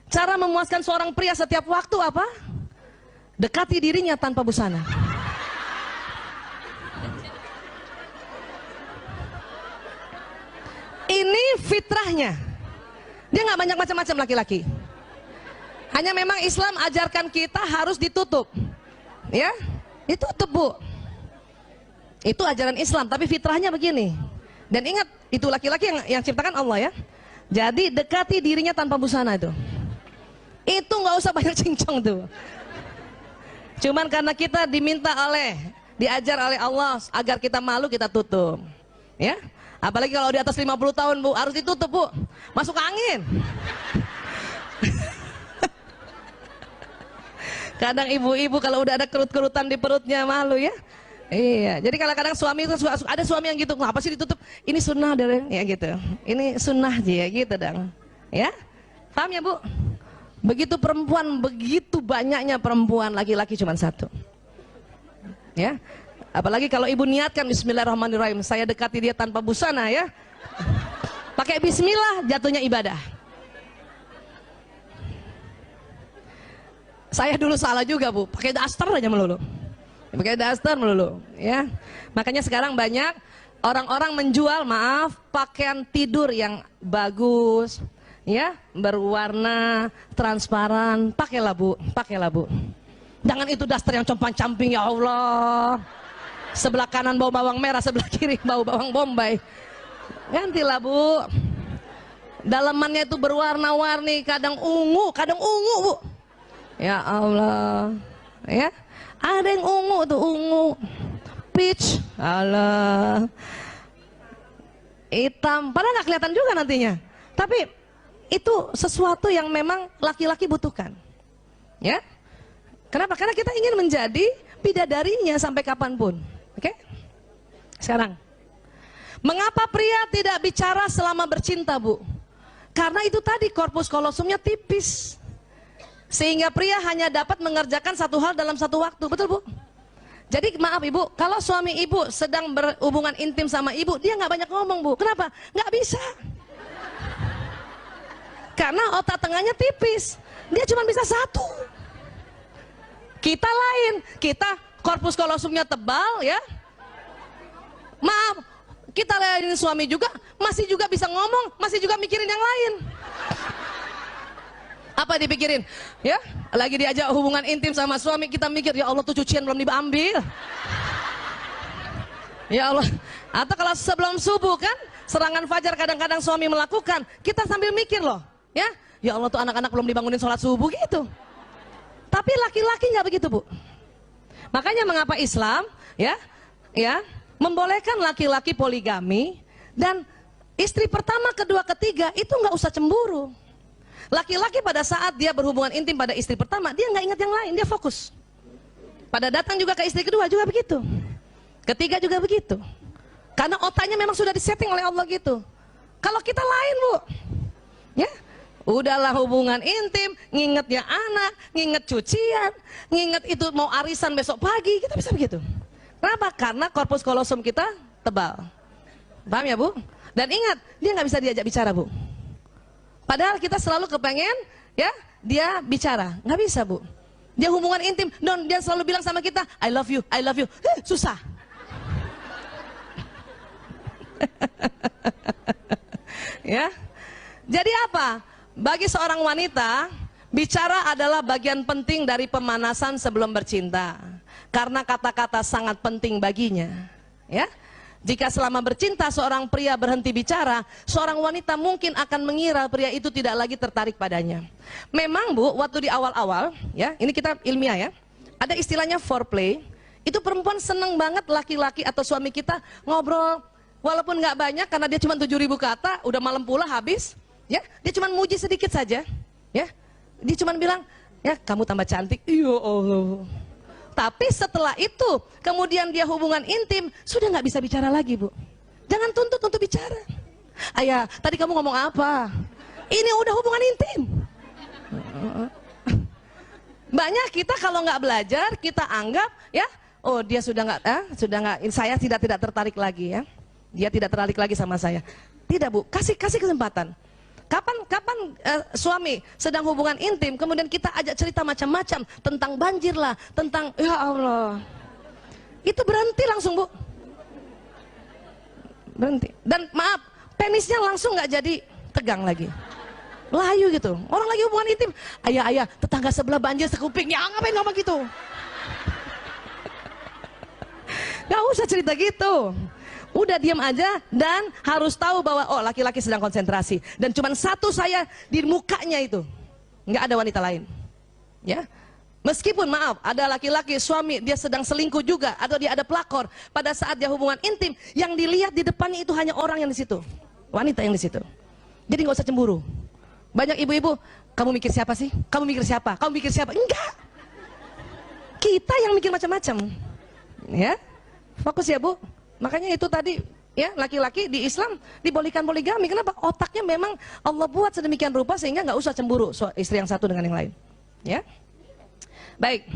Cara memuaskan seorang pria setiap waktu apa? Dekati dirinya tanpa busana. Ini fitrahnya. Dia nggak banyak macam-macam laki-laki. Hanya memang Islam ajarkan kita harus ditutup. Ya, ditutup, Bu. Itu ajaran Islam, tapi fitrahnya begini. Dan ingat, itu laki-laki yang ciptakan Allah ya. Jadi dekati dirinya tanpa busana itu. Itu nggak usah banyak cincong tuh. Cuman karena kita diajar oleh Allah agar kita malu, kita tutup. Ya. Apalagi kalau di atas 50 tahun, Bu, harus ditutup, Bu. Masuk angin. Kadang ibu-ibu kalau udah ada kerut-kerutan di perutnya malu ya. Iya, jadi kadang-kadang suami itu ada suami yang gitu, ngapa sih ditutup? Ini sunnah deh, ya gitu. Ini sunnah aja ya gitu dong. Ya, paham ya Bu? Begitu perempuan, begitu banyaknya perempuan, laki-laki cuma satu. Ya, apalagi kalau ibu niatkan Bismillahirrahmanirrahim, saya dekati dia tanpa busana ya. Pakai Bismillah, jatuhnya ibadah. Saya dulu salah juga Bu, pakai daster aja melulu. Pakai daster melulu ya. Makanya sekarang banyak orang-orang menjual, maaf, pakaian tidur yang bagus ya, berwarna transparan. Pakailah Bu, pakailah Bu. Jangan itu daster yang compang-camping, ya Allah. Sebelah kanan bau bawang merah, sebelah kiri bau bawang bombay. Gantilah Bu. Dalamannya itu berwarna-warni, kadang ungu Bu. Ya Allah, ya, ada yang ungu tuh, ungu, peach, Allah, hitam, padahal nggak kelihatan juga nantinya. Tapi itu sesuatu yang memang laki-laki butuhkan, ya. Kenapa? Karena kita ingin menjadi bidadarinya sampai kapanpun. Oke? Sekarang, mengapa pria tidak bicara selama bercinta, Bu? Karena itu tadi korpus kolosumnya tipis. Sehingga pria hanya dapat mengerjakan satu hal dalam satu waktu, betul Bu? Jadi maaf Ibu, kalau suami Ibu sedang berhubungan intim sama Ibu, dia nggak banyak ngomong Bu. Kenapa? Nggak bisa. Karena otak tengahnya tipis, dia cuma bisa satu. Kita lain, kita korpus kolosumnya tebal ya. Maaf, kita layanin suami juga, masih juga bisa ngomong, masih juga mikirin yang lain. Apa dipikirin? Ya, lagi diajak hubungan intim sama suami, kita mikir, ya Allah tuh cucian belum diambil. Ya Allah. Atau kalau sebelum subuh kan, serangan fajar kadang-kadang suami melakukan, kita sambil mikir loh, ya. Ya Allah tuh anak-anak belum dibangunin sholat subuh gitu. Tapi laki-laki nggak begitu Bu. Makanya mengapa Islam, ya, membolehkan laki-laki poligami dan istri pertama, kedua, ketiga itu nggak usah cemburu. Laki-laki pada saat dia berhubungan intim pada istri pertama, dia nggak ingat yang lain, dia fokus. Pada datang juga ke istri kedua juga begitu. Ketiga juga begitu. Karena otaknya memang sudah disetting oleh Allah gitu. Kalau kita lain Bu, ya, udahlah hubungan intim, nginget ya anak, nginget cucian, nginget itu mau arisan besok pagi, kita bisa begitu. Kenapa? Karena korpus kolosum kita tebal. Paham ya Bu? Dan ingat, dia nggak bisa diajak bicara Bu. Padahal kita selalu kepengen ya dia bicara, nggak bisa Bu. Dia hubungan intim, dia selalu bilang sama kita, I love you, I love you. Susah. Ya. Jadi apa? Bagi seorang wanita, bicara adalah bagian penting dari pemanasan sebelum bercinta. Karena kata-kata sangat penting baginya. Ya. Jika selama bercinta seorang pria berhenti bicara, seorang wanita mungkin akan mengira pria itu tidak lagi tertarik padanya. Memang Bu, waktu di awal-awal, ya, ini kita ilmiah ya, ada istilahnya foreplay. Itu perempuan seneng banget laki-laki atau suami kita ngobrol, walaupun nggak banyak karena dia cuma 7.000 kata, udah malam pula habis, ya, dia cuma muji sedikit saja, ya, dia cuma bilang, ya kamu tambah cantik, ya Allah. Tapi setelah itu, kemudian dia hubungan intim, sudah nggak bisa bicara lagi Bu. Jangan tuntut untuk bicara. Ayah, tadi kamu ngomong apa? Ini udah hubungan intim. Banyak kita kalau nggak belajar, kita anggap ya, oh dia sudah nggak, saya tidak tertarik lagi ya. Dia tidak tertarik lagi sama saya. Tidak Bu, kasih kesempatan. Kapan suami sedang hubungan intim, kemudian kita ajak cerita macam-macam tentang banjir lah, tentang ya Allah, itu berhenti langsung, Bu, berhenti. Dan maaf, penisnya langsung nggak jadi tegang lagi, layu gitu. Orang lagi hubungan intim, ayah tetangga sebelah banjir sekuping, ya ngapain ngomong gitu? Gak usah cerita gitu. Udah diam aja dan harus tahu bahwa oh laki-laki sedang konsentrasi dan cuman satu saya di mukanya itu, nggak ada wanita lain, ya. Meskipun maaf ada laki-laki suami dia sedang selingkuh juga atau dia ada pelakor, pada saat dia hubungan intim yang dilihat di depannya itu hanya orang yang di situ, wanita yang di situ. Jadi nggak usah cemburu. Banyak ibu-ibu, kamu mikir siapa sih? Kamu mikir siapa? Kamu mikir siapa? Enggak. Kita yang mikir macam-macam, ya. Fokus ya, Bu. Makanya itu tadi ya, laki-laki di Islam dibolehkan poligami. Kenapa? Otaknya memang Allah buat sedemikian rupa sehingga nggak usah cemburu istri yang satu dengan yang lain. Ya, baik.